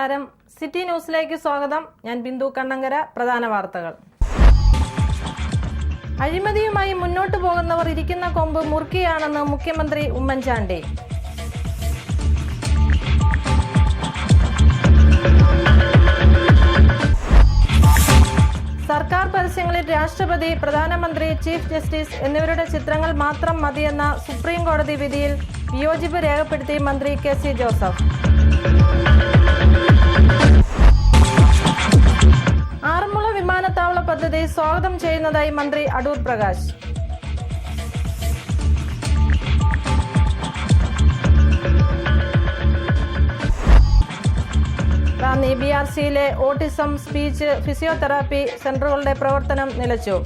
നമസ്കാരം. സിറ്റി ന്യൂസിലേക്ക് സ്വാഗതം. ഞാൻ ബിന്ദു കണ്ണങ്കര. പ്രധാന വാർത്തകൾ. അഴിമതിയുമായി മുന്നോട്ടു പോകുന്നവർ ഇരിക്കുന്ന കൊമ്പ് മുറുക്കിയാണെന്ന് മുഖ്യമന്ത്രി ഉമ്മൻചാണ്ടി. സർക്കാർ പരസ്യങ്ങളിൽ രാഷ്ട്രപതി, പ്രധാനമന്ത്രി, ചീഫ് ജസ്റ്റിസ് എന്നിവരുടെ ചിത്രങ്ങൾ മാത്രം മതിയെന്ന സുപ്രീം കോടതി വിധിയിൽ വിയോജിപ്പ് രേഖപ്പെടുത്തി മന്ത്രി KC ജോസഫ്. ആറന്മുള വിമാനത്താവള പദ്ധതി സ്വാഗതം ചെയ്യുന്നതായി മന്ത്രി അടൂർ പ്രകാശ്. റാന്നി BRCയിലെ ഓട്ടിസം, സ്പീച്ച്, ഫിസിയോതെറാപ്പി സെന്ററുകളുടെ പ്രവർത്തനം നിലച്ചു.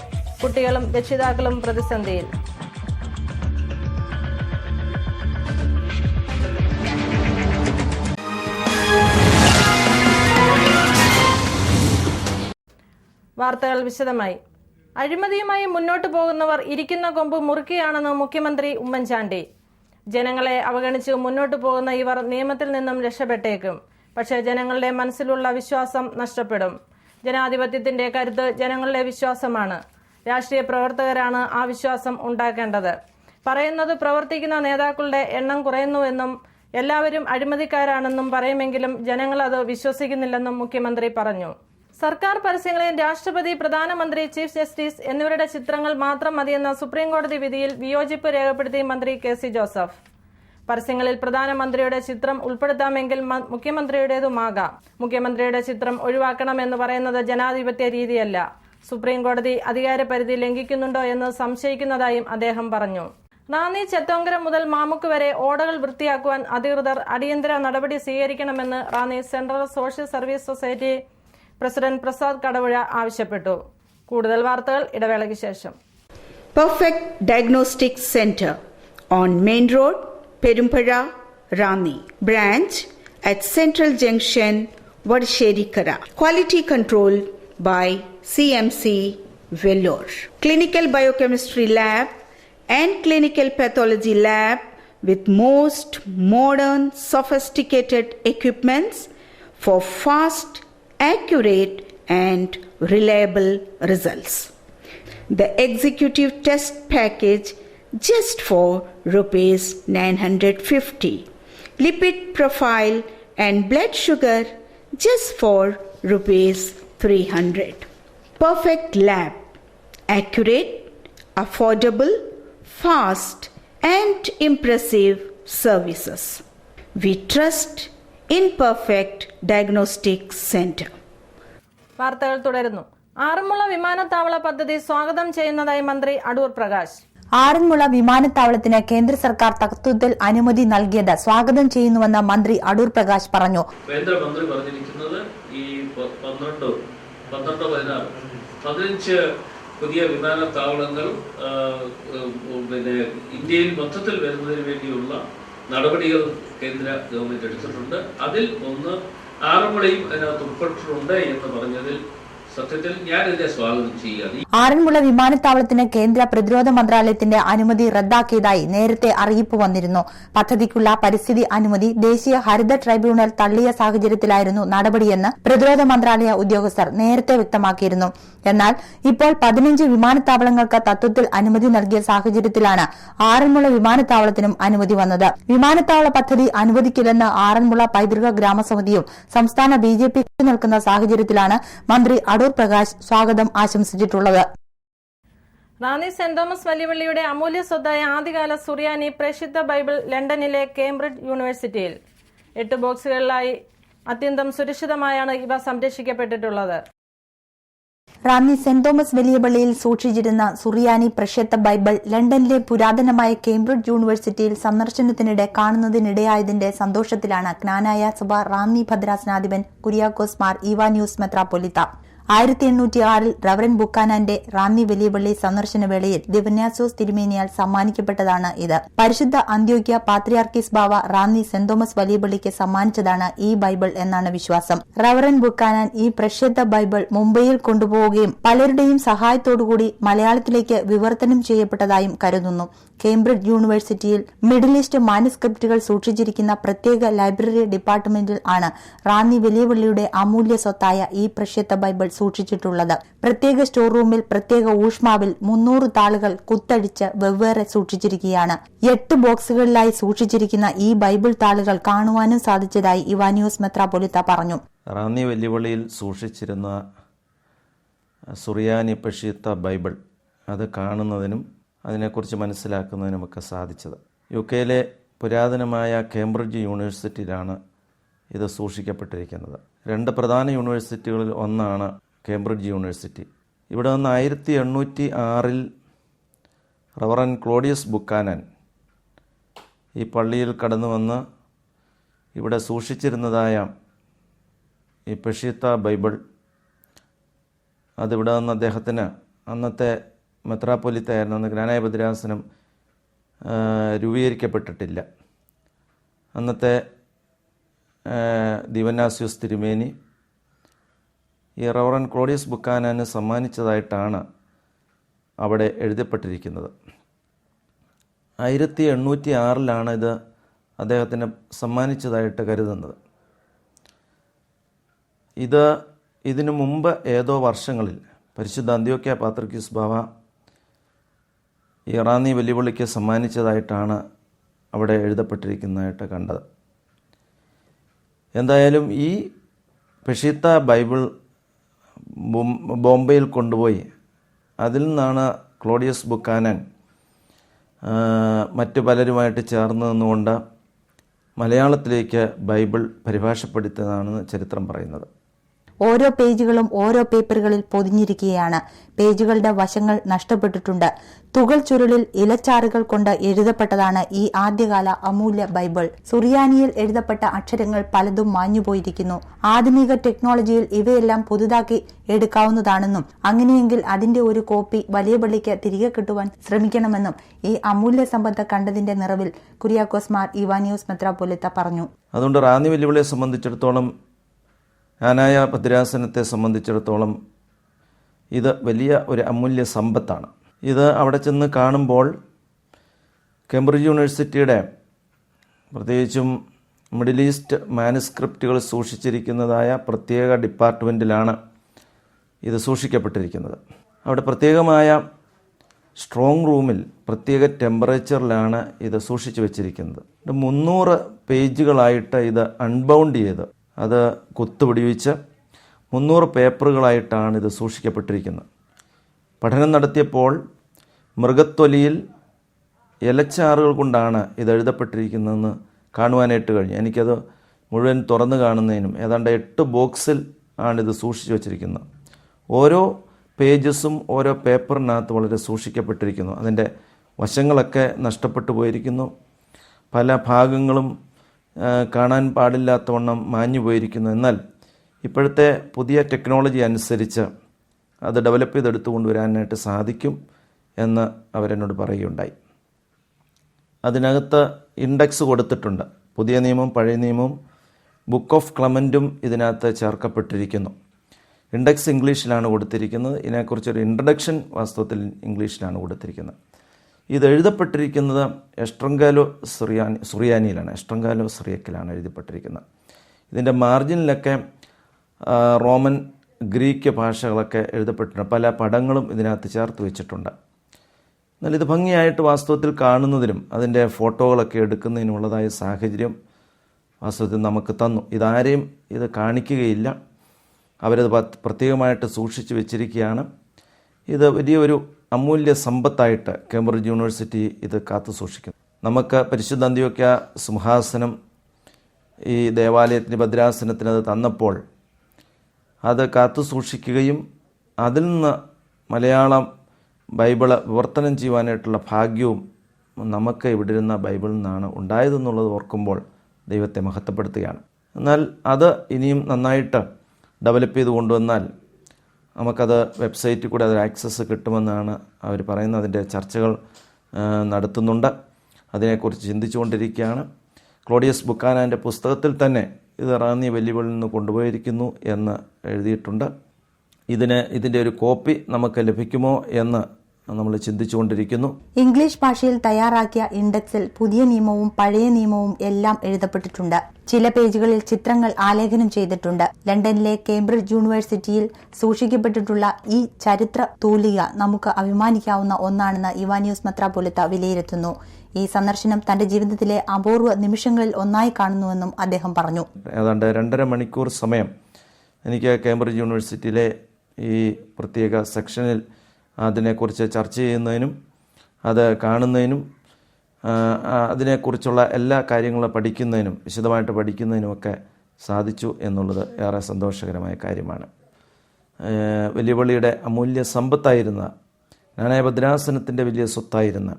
കുട്ടികളും രക്ഷിതാക്കളും പ്രതിസന്ധിയിൽ. വാർത്തകൾ വിശദമായി. അഴിമതിയുമായി മുന്നോട്ടു പോകുന്നവർ ഇരിക്കുന്ന കൊമ്പ് മുറുക്കിയാണെന്ന് മുഖ്യമന്ത്രി ഉമ്മൻചാണ്ടി. ജനങ്ങളെ അവഗണിച്ച് മുന്നോട്ടു പോകുന്ന ഇവർ നിയമത്തിൽ നിന്നും രക്ഷപ്പെട്ടേക്കും. പക്ഷേ ജനങ്ങളുടെ മനസ്സിലുള്ള വിശ്വാസം നഷ്ടപ്പെടും. ജനാധിപത്യത്തിന്റെ കരുത്ത് ജനങ്ങളുടെ വിശ്വാസമാണ്. രാഷ്ട്രീയ പ്രവർത്തകരാണ് ആ വിശ്വാസം ഉണ്ടാക്കേണ്ടത്. പറയുന്നത് പ്രവർത്തിക്കുന്ന നേതാക്കളുടെ എണ്ണം കുറയുന്നുവെന്നും എല്ലാവരും അഴിമതിക്കാരാണെന്നും പറയുമെങ്കിലും ജനങ്ങൾ അത് വിശ്വസിക്കുന്നില്ലെന്നും മുഖ്യമന്ത്രി പറഞ്ഞു. സർക്കാർ പരസ്യങ്ങളിൽ രാഷ്ട്രപതി, പ്രധാനമന്ത്രി, ചീഫ് ജസ്റ്റിസ് എന്നിവരുടെ ചിത്രങ്ങൾ മാത്രം മതിയെന്ന സുപ്രീം കോടതി വിധിയിൽ വിയോജിപ്പ് രേഖപ്പെടുത്തി മന്ത്രി KC ജോസഫ്. പരസ്യങ്ങളിൽ പ്രധാനമന്ത്രിയുടെ ചിത്രം ഉൾപ്പെടുത്താമെങ്കിൽ മുഖ്യമന്ത്രിയുടേതുമാകാം. മുഖ്യമന്ത്രിയുടെ ചിത്രം ഒഴിവാക്കണമെന്ന് പറയുന്നത് ജനാധിപത്യ രീതിയല്ല. സുപ്രീം കോടതി അധികാര പരിധി ലംഘിക്കുന്നുണ്ടോ എന്ന് സംശയിക്കുന്നതായും അദ്ദേഹം പറഞ്ഞു. റാന്നി ചെത്തോങ്കര മുതൽ മാമുക്ക് വരെ ഓടകൾ വൃത്തിയാക്കുവാൻ അധികൃതർ അടിയന്തര നടപടി സ്വീകരിക്കണമെന്ന് Ranni central social service society president Prasad Kadavuzha ആവശ്യപ്പെട്ടു. കൂടുതൽ വാർത്തകൾ ഇടവേളയ്ക്ക് ശേഷം. Perfect Diagnostic Center on Main Road, Perumpara, Rani. Branch at Central Junction, Vadasherikara. Quality control by CMC Vellore. Clinical Biochemistry Lab and Clinical Pathology Lab with most modern sophisticated equipments for fast, accurate and reliable results. The executive test package just for rupees 950. Lipid profile and blood sugar just for rupees 300. Perfect lab. Accurate, affordable, fast and impressive services. We trust in Perfect Diagnostic Center. വാർത്തകൾ തുടരുന്നു. ആറന്മുള വിമാനത്താവള പദ്ധതി സ്വാഗതം ചെയ്യുന്നതായി മന്ത്രി അടൂർ പ്രകാശ്. ആറന്മുള വിമാനത്താവളത്തിന് കേന്ദ്ര സർക്കാർ തത്വത്തിൽ അനുമതി നൽകിയത് സ്വാഗതം ചെയ്യുന്നുവെന്ന് മന്ത്രി അടൂർ പ്രകാശ് പറഞ്ഞു. കേന്ദ്രമന്ത്രി പറഞ്ഞിരിക്കുന്നത് ഈ 15 പുതിയ വിമാനത്താവളങ്ങൾ ഇന്ത്യയിൽ മൊത്തത്തിൽ വരുന്നതിന് വേണ്ടിയുള്ള നടപടികൾ കേന്ദ്ര ഗവൺമെന്റ് എടുത്തിട്ടുണ്ട്. അതിൽ ഒന്ന് ആറന്മുളയും അതിനകത്ത് ഉൾപ്പെട്ടിട്ടുണ്ട് എന്ന് പറഞ്ഞതിൽ സത്യത്തിൽ ഞാൻ ഇതിനെ സ്വാഗതം ചെയ്യുകയാണ്. ആറന്മുള വിമാനത്താവളത്തിന് കേന്ദ്ര പ്രതിരോധ മന്ത്രാലയത്തിന്റെ അനുമതി റദ്ദാക്കിയതായി നേരത്തെ അറിയിപ്പ് വന്നിരുന്നു. പദ്ധതിക്കുള്ള പരിസ്ഥിതി അനുമതി ദേശീയ ഹരിത ട്രൈബ്യൂണൽ തള്ളിയ സാഹചര്യത്തിലായിരുന്നു നടപടിയെന്ന് പ്രതിരോധ മന്ത്രാലയ ഉദ്യോഗസ്ഥർ നേരത്തെ വ്യക്തമാക്കിയിരുന്നു. എന്നാൽ ഇപ്പോൾ 15 വിമാനത്താവളങ്ങൾക്ക് തത്വത്തിൽ അനുമതി നൽകിയ സാഹചര്യത്തിലാണ് ആറന്മുള വിമാനത്താവളത്തിനും അനുമതി വന്നത്. വിമാനത്താവള പദ്ധതി അനുവദിക്കില്ലെന്ന് ആറന്മുള പൈതൃക ഗ്രാമസമിതിയും സംസ്ഥാന BJP നിൽക്കുന്ന സാഹചര്യത്തിലാണ് മന്ത്രി അടൂർ പ്രകാശ് സ്വാഗതം ആശംസിച്ചിട്ടുള്ളത്. റാന്നി സെന്റ് തോമസ് വലിയപള്ളിയുടെ അമൂല്യ സ്വത്തായ ആദ്യകാല സുറിയാനി പ്രേക്ഷിത ബൈബിൾ ലണ്ടനിലെ കേംബ്രിഡ്ജ് യൂണിവേഴ്സിറ്റിയിൽ 8 ബോക്സുകളിലായി അത്യന്തം സുരക്ഷിതമായാണ് ഇവ സംരക്ഷിക്കപ്പെട്ടിട്ടുള്ളത്. റാന്നി സെന്റ് തോമസ് വലിയ പള്ളിയിൽ സൂക്ഷിച്ചിരുന്ന സുറിയാനി പ്രേക്ഷിത ബൈബിൾ ലണ്ടനിലെ പുരാതനമായ കേംബ്രിഡ്ജ് യൂണിവേഴ്സിറ്റിയിൽ സന്ദർശനത്തിനിടെ കാണുന്നതിനിടയായതിന്റെ സന്തോഷത്തിലാണ് ജ്ഞാനായ സഭ റാന്നി ഭദ്രാസനാധിപൻ കുര്യാക്കോസ് മാർ ഈവാന്യൂസ് മെത്രാപ്പൊലീത്ത. 1806 റവറൻ ബുക്കാനാന്റെ റാന്നി വലിയ പള്ളി സന്ദർശന വേളയിൽ ദിവന്യാസോസ് തിരുമേനിയാൽ സമ്മാനിക്കപ്പെട്ടതാണ് ഇത്. പരിശുദ്ധ അന്ത്യോക്യ പാത്രിയാർക്കീസ് ബാവ റാന്നി സെന്റ് തോമസ് വലിയ പള്ളിക്ക് സമ്മാനിച്ചതാണ് ഈ ബൈബിൾ എന്നാണ് വിശ്വാസം. റവറൻ ബുക്കാനാൻ ഈ പ്രേക്ഷിത ബൈബിൾ മുംബൈയിൽ കൊണ്ടുപോവുകയും പലരുടെയും സഹായത്തോടുകൂടി മലയാളത്തിലേക്ക് വിവർത്തനം ചെയ്യപ്പെട്ടതായും കരുതുന്നു. കേംബ്രിഡ്ജ് യൂണിവേഴ്സിറ്റിയിൽ മിഡിൽ ഈസ്റ്റ് മാനുസ്ക്രിപ്റ്റുകൾ സൂക്ഷിച്ചിരിക്കുന്ന പ്രത്യേക ലൈബ്രറി ഡിപ്പാർട്ട്മെന്റിൽ ആണ് റാന്നി വലിയപള്ളിയുടെ അമൂല്യ സ്വത്തായ ഈ പ്രശസ്ത ബൈബിൾ സൂക്ഷിച്ചിട്ടുള്ളത്. പ്രത്യേക സ്റ്റോർ റൂമിൽ പ്രത്യേക ഊഷ്മാവിൽ 300 താളുകൾ കുത്തഴിച്ച് വെവ്വേറെ സൂക്ഷിച്ചിരിക്കുകയാണ്. 8 ബോക്സുകളിലായി സൂക്ഷിച്ചിരിക്കുന്ന ഈ ബൈബിൾ താളുകൾ കാണുവാനും സാധിച്ചതായി ഇവാനിയോസ് മെത്രാപ്പൊലീത്ത പറഞ്ഞു. റാന്നി വലിയപള്ളിയിൽ സൂക്ഷിച്ചിരുന്ന സുറിയാനി പ്രശസ്ത ബൈബിൾ അത് കാണുന്നതിനും അതിനെക്കുറിച്ച് മനസ്സിലാക്കുന്നതിനുമൊക്കെ സാധിച്ചത്. UK പുരാതനമായ കേംബ്രിഡ്ജ് യൂണിവേഴ്സിറ്റിയിലാണ് ഇത് സൂക്ഷിക്കപ്പെട്ടിരിക്കുന്നത്. 2 പ്രധാന യൂണിവേഴ്സിറ്റികളിൽ ഒന്നാണ് കേംബ്രിഡ്ജ് യൂണിവേഴ്സിറ്റി. ഇവിടെ നിന്ന് 1806 റവറൻ ക്ലോഡിയസ് ബുക്കാനൻ ഈ പള്ളിയിൽ കടന്നു വന്ന് ഇവിടെ സൂക്ഷിച്ചിരുന്നതായ ഈ പ്രശസ്ത ബൈബിൾ അതിവിടെ നിന്ന് അദ്ദേഹത്തിന് അന്നത്തെ മെത്രാപ്പൊലീത്തയായിരുന്ന ജ്ഞാനായ ഭദ്രാസനം രൂപീകരിക്കപ്പെട്ടിട്ടില്ല. അന്നത്തെ ദിവന്നാസ്യൂസ് തിരുമേനി ഈ റവറൻ ക്ലോഡിയസ് ബുക്കാനന് സമ്മാനിച്ചതായിട്ടാണ് അവിടെ എഴുതപ്പെട്ടിരിക്കുന്നത്. 1806 ഇത് അദ്ദേഹത്തിന് സമ്മാനിച്ചതായിട്ട് കരുതുന്നത്. ഇതിനു മുമ്പ് ഏതോ വർഷങ്ങളിൽ പരിശുദ്ധ അന്ത്യോക്യ പാത്രിക്കീസ് ബാവ ഈ റാന്നി വലിയപള്ളിക്ക് സമ്മാനിച്ചതായിട്ടാണ് അവിടെ എഴുതപ്പെട്ടിരിക്കുന്നതായിട്ട് കണ്ടത്. എന്തായാലും ഈ പ്രശസ്ത ബൈബിൾ ബോംബെയിൽ കൊണ്ടുപോയി അതിൽ നിന്നാണ് ക്ലോഡിയസ് ബുക്കാനൻ മറ്റു പലരുമായിട്ട് ചേർന്ന് നിന്നുകൊണ്ട് മലയാളത്തിലേക്ക് ബൈബിൾ പരിഭാഷപ്പെടുത്തിയതാണെന്ന് ചരിത്രം പറയുന്നത്. ഓരോ പേജുകളും ഓരോ പേപ്പറുകളിൽ പൊതിഞ്ഞിരിക്കുകയാണ്. പേജുകളുടെ വശങ്ങൾ നഷ്ടപ്പെട്ടിട്ടുണ്ട്. തുകൽ ചുരുളിൽ ഇലച്ചാറുകൾ കൊണ്ട് എഴുതപ്പെട്ടതാണ് ഈ ആദ്യകാല അമൂല്യ ബൈബിൾ. സുറിയാനിയിൽ എഴുതപ്പെട്ട അക്ഷരങ്ങൾ പലതും മാഞ്ഞുപോയിരിക്കുന്നു. ആധുനിക ടെക്നോളജിയിൽ ഇവയെല്ലാം പുതുതാക്കി എടുക്കാവുന്നതാണെന്നും അങ്ങനെയെങ്കിൽ അതിന്റെ ഒരു കോപ്പി വലിയ പള്ളിക്ക് തിരികെ കിട്ടുവാൻ ശ്രമിക്കണമെന്നും ഈ അമൂല്യ സമ്പത്ത് കണ്ടതിന്റെ നിറവിൽ കുര്യാക്കോസ് മാർ ഇവാനിയോസ് മെത്രാപ്പൊലീത്ത പറഞ്ഞു. അതുകൊണ്ട് റാന്നി വലിയപള്ളിയെ സംബന്ധിച്ചിടത്തോളം, ജ്ഞാനായ ഭദ്രാസനത്തെ സംബന്ധിച്ചിടത്തോളം ഇത് വലിയ ഒരു അമൂല്യ സമ്പത്താണ്. ഇത് അവിടെ ചെന്ന് കാണുമ്പോൾ കേംബ്രിഡ്ജ് യൂണിവേഴ്സിറ്റിയുടെ പ്രത്യേകിച്ചും മിഡിൽ ഈസ്റ്റ് മാനുസ്ക്രിപ്റ്റുകൾ സൂക്ഷിച്ചിരിക്കുന്നതായ പ്രത്യേക ഡിപ്പാർട്ട്മെൻറ്റിലാണ് ഇത് സൂക്ഷിക്കപ്പെട്ടിരിക്കുന്നത്. അവിടെ പ്രത്യേകമായ സ്ട്രോങ് റൂമിൽ പ്രത്യേക ടെമ്പറേച്ചറിലാണ് ഇത് സൂക്ഷിച്ചു വച്ചിരിക്കുന്നത്. 300 പേജുകളായിട്ട് ഇത് അൺബൗണ്ട് ചെയ്ത് അത് കുത്തുപിടിവിച്ച് 300 പേപ്പറുകളായിട്ടാണ് ഇത് സൂക്ഷിക്കപ്പെട്ടിരിക്കുന്നത്. പഠനം നടത്തിയപ്പോൾ മൃഗത്തൊലിയിൽ ഇലച്ചാറുകൾ കൊണ്ടാണ് ഇത് എഴുതപ്പെട്ടിരിക്കുന്നതെന്ന് കാണുവാനായിട്ട് കഴിഞ്ഞു. എനിക്കത് മുഴുവൻ തുറന്നു കാണുന്നതിനും ഏതാണ്ട് 8 ബോക്സിൽ ആണിത് സൂക്ഷിച്ചു വച്ചിരിക്കുന്നത്. ഓരോ പേജസും ഓരോ പേപ്പറിനകത്ത് വളരെ സൂക്ഷിക്കപ്പെട്ടിരിക്കുന്നു. അതിൻ്റെ വശങ്ങളൊക്കെ നഷ്ടപ്പെട്ടു പോയിരിക്കുന്നു. പല ഭാഗങ്ങളും കാണാൻ പാടില്ലാത്തവണ്ണം മാഞ്ഞു പോയിരിക്കുന്നു. എന്നാൽ ഇപ്പോഴത്തെ പുതിയ ടെക്നോളജി അനുസരിച്ച് അത് ഡെവലപ്പ് ചെയ്തെടുത്തു കൊണ്ടുവരാനായിട്ട് സാധിക്കും എന്ന് അവരെന്നോട് പറയുകയുണ്ടായി. അതിനകത്ത് ഇൻഡെക്സ് കൊടുത്തിട്ടുണ്ട്. പുതിയ നിയമവും പഴയ നിയമവും ബുക്ക് ഓഫ് ക്ലമൻറ്റും ഇതിനകത്ത് ചേർക്കപ്പെട്ടിരിക്കുന്നു. ഇൻഡെക്സ് ഇംഗ്ലീഷിലാണ് കൊടുത്തിരിക്കുന്നത്. ഇതിനെക്കുറിച്ചൊരു ഇൻട്രഡക്ഷൻ വാസ്തവത്തിൽ ഇംഗ്ലീഷിലാണ് കൊടുത്തിരിക്കുന്നത്. ഇത് എഴുതപ്പെട്ടിരിക്കുന്നത് എസ്ട്രങ്കാലോ സുറിയാനിയിലാണ്, എസ്ട്രങ്കാലോ സിറിയക്കിലാണ് എഴുതപ്പെട്ടിരിക്കുന്നത്. ഇതിൻ്റെ മാർജിനിലൊക്കെ റോമൻ, ഗ്രീക്ക് ഭാഷകളൊക്കെ എഴുതപ്പെട്ടിട്ടുണ്ട്. പല പടങ്ങളും ഇതിനകത്ത് ചേർത്ത് വെച്ചിട്ടുണ്ട്. എന്നാൽ ഇത് ഭംഗിയായിട്ട് വാസ്തവത്തിൽ കാണുന്നതിനും അതിൻ്റെ ഫോട്ടോകളൊക്കെ എടുക്കുന്നതിനുള്ളതായ സാഹചര്യം വാസ്തവത്തിൽ നമുക്ക് തന്നു. ഇതാരെയും ഇത് കാണിക്കുകയില്ല. അവരത് പ്രത്യേകമായിട്ട് സൂക്ഷിച്ചു വെച്ചിരിക്കുകയാണ്. ഇത് വലിയൊരു അമൂല്യ സമ്പത്തായിട്ട് കേംബ്രിഡ്ജ് യൂണിവേഴ്സിറ്റി ഇത് കാത്തു സൂക്ഷിക്കുന്നു. നമുക്ക് പരിശുദ്ധ അന്ത്യോക്യ സിംഹാസനം ഈ ദേവാലയത്തിന് ഭദ്രാസനത്തിന് അത് തന്നപ്പോൾ അത് കാത്തു സൂക്ഷിക്കുകയും അതിൽ നിന്ന് മലയാളം ബൈബിള് വിവർത്തനം ചെയ്യുവാനായിട്ടുള്ള ഭാഗ്യവും നമുക്ക് ഇവിടെ ഇരുന്ന ബൈബിളിൽ നിന്നാണ് ഉണ്ടായതെന്നുള്ളത് ഓർക്കുമ്പോൾ ദൈവത്തെ മഹത്വപ്പെടുത്തുകയാണ്. എന്നാൽ അത് ഇനിയും നന്നായിട്ട് ഡെവലപ്പ് ചെയ്ത് കൊണ്ടുവന്നാൽ നമുക്കത് വെബ്സൈറ്റിൽ കൂടെ അതിൽ ആക്സസ് കിട്ടുമെന്നാണ് അവർ പറയുന്നത്. അതിൻ്റെ ചർച്ചകൾ നടത്തുന്നുണ്ട്. അതിനെക്കുറിച്ച് ചിന്തിച്ചുകൊണ്ടിരിക്കുകയാണ്. ക്ലോഡിയസ് ബുക്കാനാൻ്റെ പുസ്തകത്തിൽ തന്നെ ഇത് റാന്നി വെല്ലുവിളിയിൽ നിന്ന് കൊണ്ടുപോയിരിക്കുന്നു എന്ന് എഴുതിയിട്ടുണ്ട്. ഇതിൻ്റെ ഒരു കോപ്പി നമുക്ക് ലഭിക്കുമോ എന്ന് നമ്മൾ ചിന്തിച്ചുകൊണ്ടിരിക്കുന്നു. ഇംഗ്ലീഷ് ഭാഷയിൽ തയ്യാറാക്കിയ ഇൻഡെക്സിൽ പുതിയ നിയമവും പഴയ നിയമവും എല്ലാം എഴുതപ്പെട്ടിട്ടുണ്ട്. ചില പേജുകളിൽ ചിത്രങ്ങൾ ആലേഖനം ചെയ്തിട്ടുണ്ട്. ലണ്ടനിലെ കേംബ്രിഡ്ജ് യൂണിവേഴ്സിറ്റിയിൽ സൂക്ഷിക്കപ്പെട്ടിട്ടുള്ള ഈ ചരിത്ര തൂലിക നമുക്ക് അഭിമാനിക്കാവുന്ന ഒന്നാണെന്ന് ഇവാനിയോസ് മെത്രാപ്പൊലീത്ത വിലയിരുത്തുന്നു. ഈ സന്ദർശനം തന്റെ ജീവിതത്തിലെ അപൂർവ നിമിഷങ്ങളിൽ ഒന്നായി കാണുന്നുവെന്നും അദ്ദേഹം പറഞ്ഞു. ഏതാണ്ട് 2.5 മണിക്കൂർ സമയം എനിക്ക് കേംബ്രിഡ്ജ് യൂണിവേഴ്സിറ്റിയിലെ ഈ പ്രത്യേക സെക്ഷനിൽ അതിനെക്കുറിച്ച് ചർച്ച ചെയ്യുന്നതിനും അത് കാണുന്നതിനും അതിനെക്കുറിച്ചുള്ള എല്ലാ കാര്യങ്ങളും പഠിക്കുന്നതിനും വിശദമായിട്ട് പഠിക്കുന്നതിനുമൊക്കെ സാധിച്ചു എന്നുള്ളത് ഏറെ സന്തോഷകരമായ കാര്യമാണ്. വലിയ പള്ളിയുടെ അമൂല്യ സമ്പത്തായിരുന്ന ജ്ഞാനായ വലിയ സ്വത്തായിരുന്ന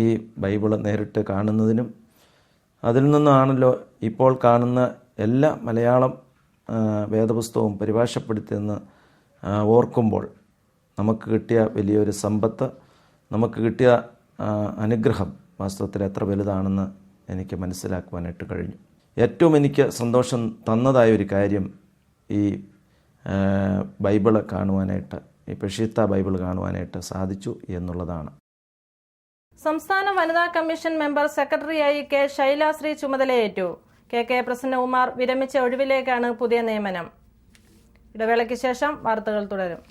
ഈ ബൈബിള് നേരിട്ട് കാണുന്നതിനും അതിൽ നിന്നാണല്ലോ ഇപ്പോൾ കാണുന്ന എല്ലാ മലയാളം വേദപുസ്തകവും പരിഭാഷപ്പെടുത്തിയെന്ന് ഓർക്കുമ്പോൾ നമുക്ക് കിട്ടിയ വലിയൊരു സമ്പത്ത്, നമുക്ക് കിട്ടിയ അനുഗ്രഹം വാസ്തവത്തിൽ എത്ര വലുതാണെന്ന് എനിക്ക് മനസ്സിലാക്കുവാനായിട്ട് കഴിഞ്ഞു. ഏറ്റവും എനിക്ക് സന്തോഷം തന്നതായ ഒരു കാര്യം ഈ ബൈബിള് കാണുവാനായിട്ട്, ഈ പെഷിത്ത ബൈബിൾ കാണുവാനായിട്ട് സാധിച്ചു എന്നുള്ളതാണ്. സംസ്ഥാന വനിതാ കമ്മീഷൻ മെമ്പർ സെക്രട്ടറിയായി കെ ശൈലാശ്രീ ചുമതലയേറ്റു. കെ പ്രസന്നകുമാർ വിരമിച്ച ഒഴിവിലേക്കാണ് പുതിയ നിയമനം. ഇടവേളയ്ക്ക് ശേഷം വാർത്തകൾ തുടരും.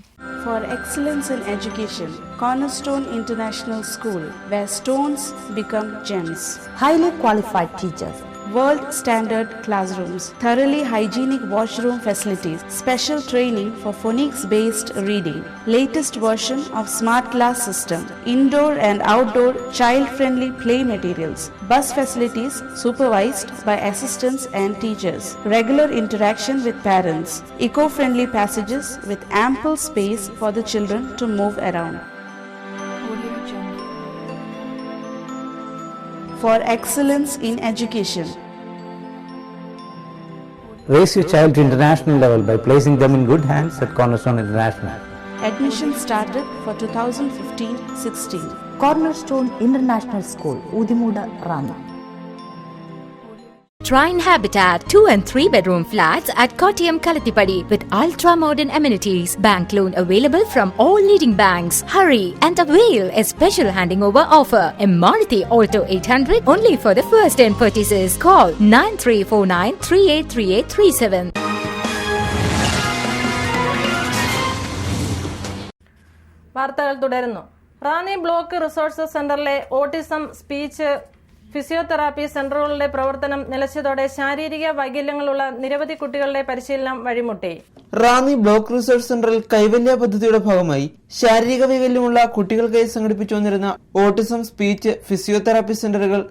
For excellence in education, Cornerstone International School, where stones become gems. Highly qualified teachers, World standard classrooms, thoroughly hygienic washroom facilities, special training for phonics-based reading, latest version of smart class system, indoor and outdoor child-friendly play materials, bus facilities supervised by assistants and teachers, regular interaction with parents, eco-friendly passages with ample space for the children to move around. For excellence in education. Raise your child to international level by placing them in good hands at Cornerstone International. Admission started for 2015-16. Cornerstone International School, Udimuda, Rani. Shrine Habitat 2 and 3 bedroom flats at Kottayam Kalathipadi with ultra modern amenities. Bank loan available from all leading banks. Hurry and avail a special handing over offer. A Maruti Alto 800 only for the first 10 purchases. Call 9349383837. വാർത്തകൾ തുടരുന്നു. Ranni block resource സെന്ററിലെ autism, speech, physiotherapy സെന്ററുകളുടെ പ്രവർത്തനം നിലച്ചതോടെ ശാരീരിക വൈകല്യങ്ങളുള്ള നിരവധി കുട്ടികളുടെ പരിശീലനം വഴിമുട്ടി. Ranni block resource സെന്ററിൽ കൈവല്യ പദ്ധതിയുടെ ഭാഗമായി ശാരീരിക വൈകല്യമുള്ള കുട്ടികൾക്കായി സംഘടിപ്പിച്ചു വന്നിരുന്ന ഓട്ടിസം, സ്പീച്ച്, ഫിസിയോതെറാപ്പി സെന്ററുകൾ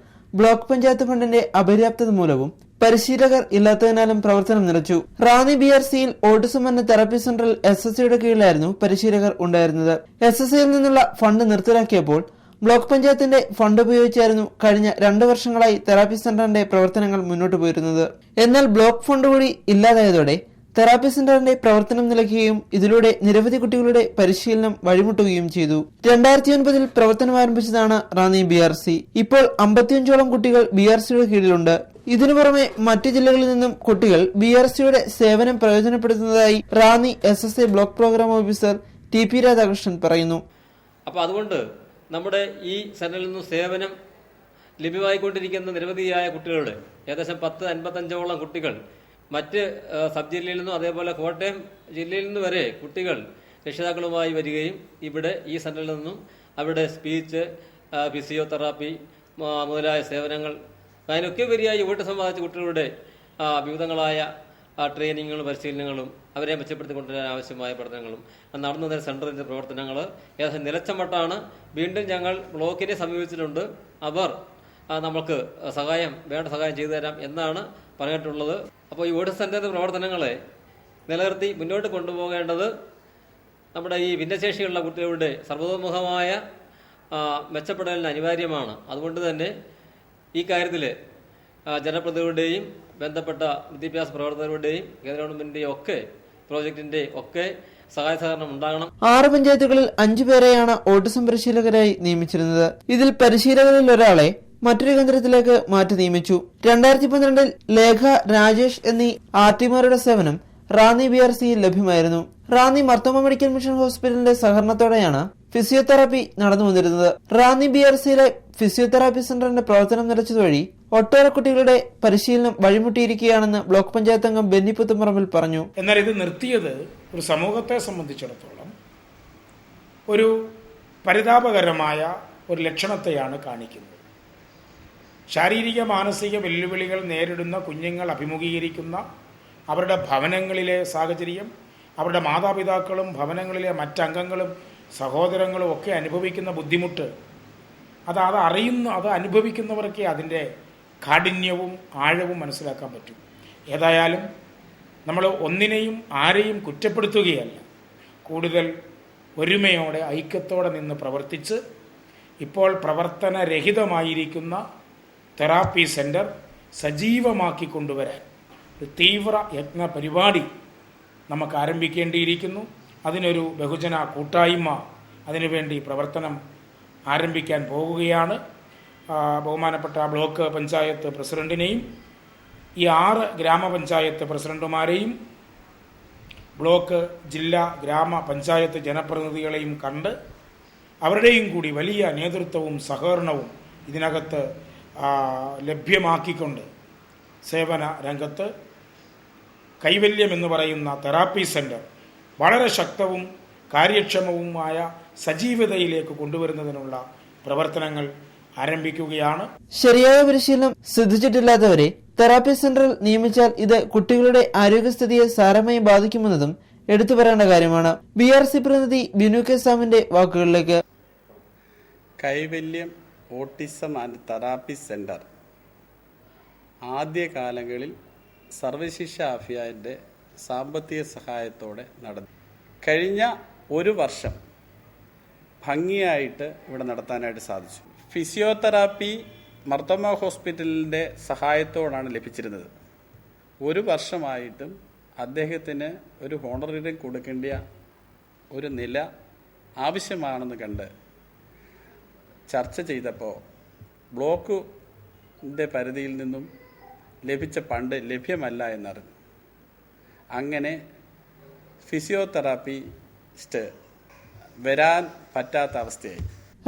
ബ്ലോക്ക് പഞ്ചായത്ത് ഫണ്ടിന്റെ അപര്യാപ്തത മൂലവും പരിശീലകർ ഇല്ലാത്തതിനാലും പ്രവർത്തനം നിലച്ചു. റാന്നി BRCയിൽ ഓട്ടിസം എന്ന തെറാപ്പി സെന്ററിൽ SSCയുടെ കീഴിലായിരുന്നു പരിശീലകർ ഉണ്ടായിരുന്നത്. SSCയിൽ നിന്നുള്ള ഫണ്ട് നിർത്തലാക്കിയപ്പോൾ ബ്ലോക്ക് പഞ്ചായത്തിന്റെ ഫണ്ട് ഉപയോഗിച്ചായിരുന്നു കഴിഞ്ഞ 2 വർഷങ്ങളായി തെറാപ്പി സെന്ററിന്റെ പ്രവർത്തനങ്ങൾ മുന്നോട്ട് പോയിരുന്നത്. എന്നാൽ ബ്ലോക്ക് ഫണ്ട് കൂടി ഇല്ലാതായതോടെ തെറാപ്പി സെന്ററിന്റെ പ്രവർത്തനം നിലയ്ക്കുകയും ഇതിലൂടെ നിരവധി കുട്ടികളുടെ പരിശീലനം വഴിമുട്ടുകയും ചെയ്തു. 2009 പ്രവർത്തനം ആരംഭിച്ചതാണ് റാന്നി BRC. ഇപ്പോൾ 55ഓളം കുട്ടികൾ BRCയുടെ കീഴിലുണ്ട്. ഇതിനു പുറമെ മറ്റു ജില്ലകളിൽ നിന്നും കുട്ടികൾ BRCയുടെ സേവനം പ്രയോജനപ്പെടുത്തുന്നതായി Ranni SSA block program officer TP Radhakrishnan പറയുന്നു. അപ്പോൾ അതുകൊണ്ട് നമ്മുടെ ഈ സെന്ററിൽ നിന്നും സേവനം ലഭ്യമായിക്കൊണ്ടിരിക്കുന്ന നിരവധിയായ കുട്ടികളുടെ ഏകദേശം 10-55ഓളം കുട്ടികൾ മറ്റ് സബ് ജില്ലയിൽ നിന്നും അതേപോലെ കോട്ടയം ജില്ലയിൽ നിന്ന് വരെ കുട്ടികൾ രക്ഷിതാക്കളുമായി വരികയും ഇവിടെ ഈ സെന്ററിൽ നിന്നും അവിടെ സ്പീച്ച്, ഫിസിയോതെറാപ്പി മുതലായ സേവനങ്ങൾ അതിനൊക്കെ വരിയായി ഓട്ടിസം ബാധിച്ച കുട്ടികളുടെ വിവിധങ്ങളായ ട്രെയിനിങ്ങുകളും പരിശീലനങ്ങളും അവരെ മെച്ചപ്പെടുത്തിക്കൊണ്ടുവരാൻ ആവശ്യമായ പഠനങ്ങളും നടന്നു വന്ന സെന്ററിന്റെ പ്രവർത്തനങ്ങൾ ഏകദേശം നിലച്ചമട്ടാണ്. വീണ്ടും ഞങ്ങൾ ബ്ലോക്കിനെ സമീപിച്ചിട്ടുണ്ട്. അവർ നമുക്ക് വേണ്ട സഹായം ചെയ്തു തരാം എന്നാണ് പറഞ്ഞിട്ടുള്ളത്. അപ്പോൾ ഈ ഓട്ടിസം സെന്ററിന്റെ പ്രവർത്തനങ്ങളെ നിലനിർത്തി മുന്നോട്ട് കൊണ്ടുപോകേണ്ടത് നമ്മുടെ ഈ ഭിന്നശേഷിയുള്ള കുട്ടികളുടെ സർവതോമുഖമായ മെച്ചപ്പെടലിന് അനിവാര്യമാണ്. അതുകൊണ്ട് തന്നെ ഈ കാര്യത്തിൽ ജനപ്രതിനിധികളുടെയും ബന്ധപ്പെട്ട വിദ്യാഭ്യാസ പ്രവർത്തകരുടെയും കേന്ദ്ര ഗവൺമെന്റിന്റെയും ഒക്കെ പ്രോജക്ടിന്റെ ഒക്കെ സഹായ സഹകരണം ഉണ്ടാകണം. 6 പഞ്ചായത്തുകളിൽ 5 പേരെയാണ് ഓട്ടിസം പരിശീലകരായി നിയമിച്ചിരുന്നത്. ഇതിൽ പരിശീലകരിൽ ഒരാളെ മറ്റൊരു കേന്ദ്രത്തിലേക്ക് മാറ്റി നിയമിച്ചു. 2012 ലേഖ, രാജേഷ് എന്നീ ആർടിമാരുടെ സേവനം റാന്നി BRCയിൽ ലഭ്യമായിരുന്നു. റാന്നി മർത്തോമ മെഡിക്കൽ മിഷൻ ഹോസ്പിറ്റലിന്റെ സഹകരണത്തോടെയാണ് ഫിസിയോതെറാപ്പി നടന്നു വന്നിരുന്നത്. റാന്നി BRCയിലെ ഫിസിയോതെറാപ്പി സെന്ററിന്റെ പ്രവർത്തനം നിലച്ചതുവഴി ഒട്ടേറെ കുട്ടികളുടെ പരിശീലനം വഴിമുട്ടിയിരിക്കുകയാണെന്ന് ബ്ലോക്ക് പഞ്ചായത്ത് അംഗം ബെന്നി പുത്തുംപറമ്പിൽ പറഞ്ഞു. എന്നാൽ ഇത് നിർത്തിയത് ഒരു സമൂഹത്തെ സംബന്ധിച്ചിടത്തോളം ഒരു പരിതാപകരമായ ഒരു ലക്ഷണത്തെയാണ് കാണിക്കുന്നത്. ശാരീരിക മാനസിക വെല്ലുവിളികൾ നേരിടുന്ന കുഞ്ഞുങ്ങൾ അഭിമുഖീകരിക്കുന്ന അവരുടെ ഭവനങ്ങളിലെ സാഹചര്യം, അവരുടെ മാതാപിതാക്കളും ഭവനങ്ങളിലെ മറ്റംഗങ്ങളും സഹോദരങ്ങളും ഒക്കെ അനുഭവിക്കുന്ന ബുദ്ധിമുട്ട്, അത് അനുഭവിക്കുന്നവർക്കേ അതിൻ്റെ കാഠിന്യവും ആഴവും മനസ്സിലാക്കാൻ പറ്റും. ഏതായാലും നമ്മൾ ഒന്നിനെയും ആരെയും കുറ്റപ്പെടുത്തുകയല്ല, കൂടുതൽ ഒരുമയോടെ ഐക്യത്തോടെ നിന്ന് പ്രവർത്തിച്ച് ഇപ്പോൾ പ്രവർത്തനരഹിതമായിരിക്കുന്ന തെറാപ്പി സെൻറ്റർ സജീവമാക്കി കൊണ്ടുവരാൻ ഒരു തീവ്ര യത്ന പരിപാടി നമുക്ക് ആരംഭിക്കേണ്ടിയിരിക്കുന്നു. അതിനൊരു ബഹുജന കൂട്ടായ്മ അതിനുവേണ്ടി പ്രവർത്തനം ആരംഭിക്കാൻ പോവുകയാണ്. ബഹുമാനപ്പെട്ട ബ്ലോക്ക് പഞ്ചായത്ത് പ്രസിഡന്റിനെയും ഈ 6 ഗ്രാമപഞ്ചായത്ത് പ്രസിഡന്റുമാരെയും ബ്ലോക്ക്, ജില്ലാ, ഗ്രാമപഞ്ചായത്ത് ജനപ്രതിനിധികളെയും കണ്ട് അവരുടെയും കൂടി വലിയ നേതൃത്വവും സഹകരണവും ഇതിനകത്ത് ലഭ്യമാക്കിക്കൊണ്ട് സേവന രംഗത്ത് കൈവല്യം എന്ന് പറയുന്ന തെറാപ്പി സെൻറ്റർ വളരെ ശക്തവും കാര്യക്ഷമവുമായ സജീവതയിലേക്ക് കൊണ്ടുവരുന്നതിനുള്ള പ്രവർത്തനങ്ങൾ ആരംഭിക്കുകയാണ്. ശരിയായ പരിശീലനം സിദ്ധിച്ചിട്ടില്ലാത്തവരെ തെറാപ്പി സെന്ററിൽ നിയമിച്ചാൽ ഇത് കുട്ടികളുടെ ആരോഗ്യസ്ഥിതിയെ സാരമായി ബാധിക്കുമെന്നതും എടുത്തു പറയേണ്ട കാര്യമാണ്. BRC പ്രതിനിധി ബിനു കെ സാമിന്റെ വാക്കുകളിലേക്ക്. Kaivalyam autism and therapy centre ആദ്യകാലങ്ങളിൽ സർവശിക്ഷ അഭിയാന്റെ സാമ്പത്തിക സഹായത്തോടെ നടന്നു. കഴിഞ്ഞ ഒരു വർഷം ഭംഗിയായിട്ട് ഇവിടെ നടത്താനായിട്ട് സാധിച്ചു. ഫിസിയോതെറാപ്പി മർത്തോമ ഹോസ്പിറ്റലിൻ്റെ സഹായത്തോടാണ് ലഭിച്ചിരുന്നത്. ഒരു വർഷമായിട്ടും അദ്ദേഹത്തിന് ഒരു ഹോണറേറിയം കൊടുക്കേണ്ട ഒരു നില ആവശ്യമാണെന്ന് കണ്ട് ചർച്ച ചെയ്തപ്പോൾ ബ്ലോക്കിൻ്റെ പരിധിയിൽ നിന്നും ലഭിച്ച ഫണ്ട് ലഭ്യമല്ല എന്നറിഞ്ഞു. അങ്ങനെ ഫിസിയോതെറാപ്പിസ്റ്റ് വരാൻ പറ്റാത്ത അവസ്ഥയായി.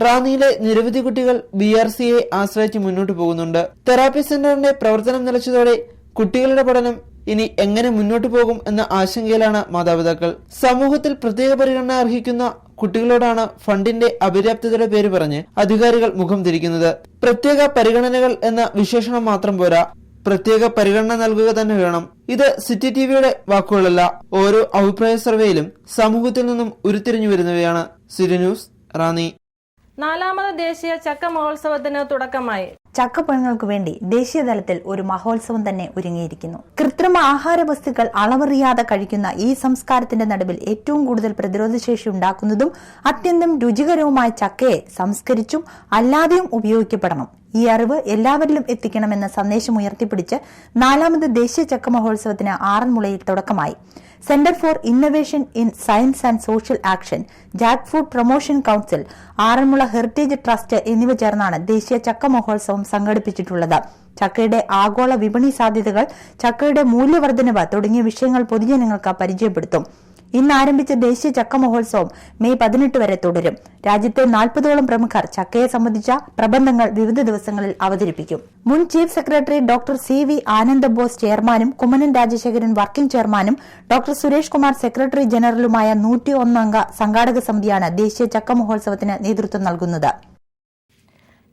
റാന്നിയിലെ നിരവധി കുട്ടികൾ BRCയെ ആശ്രയിച്ച് മുന്നോട്ട് പോകുന്നുണ്ട്. തെറാപ്പി സെന്ററിന്റെ പ്രവർത്തനം നിലച്ചതോടെ കുട്ടികളുടെ പഠനം ഇനി എങ്ങനെ മുന്നോട്ട് പോകും എന്ന ആശങ്കയിലാണ് മാതാപിതാക്കൾ. സമൂഹത്തിൽ പ്രത്യേക പരിഗണന അർഹിക്കുന്ന കുട്ടികളോടാണ് ഫണ്ടിന്റെ അപര്യാപ്തതയുടെ പേര് പറഞ്ഞ് അധികാരികൾ മുഖം തിരിക്കുന്നത്. പ്രത്യേക പരിഗണനകൾ എന്ന വിശേഷണം മാത്രം പോരാ, പ്രത്യേക പരിഗണന നൽകുക തന്നെ വേണം. ഇത് സിറ്റി TVയുടെ വാക്കുകളല്ല, ഓരോ അഭിപ്രായ സർവേയിലും സമൂഹത്തിൽ നിന്നും ഉരുത്തിരിഞ്ഞു വരുന്നവയാണ്. City news, Ranni. 4ാമത് ദേശീയ ചക്ക മഹോത്സവത്തിന് തുടക്കമായി. ചക്കപ്പഴങ്ങൾക്ക് വേണ്ടി ദേശീയ തലത്തിൽ ഒരു മഹോത്സവം തന്നെ ഒരുങ്ങിയിരിക്കുന്നു. കൃത്രിമ ആഹാര വസ്തുക്കൾ അളവറിയാതെ കഴിക്കുന്ന ഈ സംസ്കാരത്തിന്റെ നടുവിൽ ഏറ്റവും കൂടുതൽ പ്രതിരോധശേഷി ഉണ്ടാക്കുന്നതും അത്യന്തം രുചികരവുമായ ചക്കയെ സംസ്കരിച്ചും അല്ലാതെയും ഉപയോഗിക്കപ്പെടണം. ഈ അറിവ് എല്ലാവരിലും എത്തിക്കണമെന്ന സന്ദേശം ഉയർത്തിപ്പിടിച്ച് 4ാമത് ദേശീയ ചക്ക മഹോത്സവത്തിന് ആറന്മുളയിൽ തുടക്കമായി. Centre for innovation in science and social action, Jack food promotion council, Aranmula heritage trust എന്നിവ ചേർന്നാണ് ദേശീയ ചക്ക മഹോത്സവം സംഘടിപ്പിച്ചിട്ടുള്ളത്. ചക്കയുടെ ആഗോള വിപണി സാധ്യതകൾ, ചക്കയുടെ മൂല്യവർദ്ധനവ് തുടങ്ങിയ വിഷയങ്ങൾ പൊതുജനങ്ങൾക്ക് പരിചയപ്പെടുത്തും. ഇന്ന് ആരംഭിച്ച ദേശീയ ചക്ക മഹോത്സവം മെയ് 18 വരെ തുടരും. രാജ്യത്തെ 40ഓളം പ്രമുഖർ ചക്കയെ സംബന്ധിച്ച പ്രബന്ധങ്ങൾ വിവിധ ദിവസങ്ങളിൽ അവതരിപ്പിക്കും. മുൻ ചീഫ് സെക്രട്ടറി ഡോക്ടർ CV ആനന്ദ ബോസ് ചെയർമാനും കുമ്മനം രാജശേഖരൻ വർക്കിംഗ് ചെയർമാനും ഡോക്ടർ സുരേഷ് കുമാർ സെക്രട്ടറി ജനറലുമായ 101 അംഗ സംഘാടക സമിതിയാണ് ദേശീയ ചക്ക മഹോത്സവത്തിന് നേതൃത്വം നൽകുന്നത്.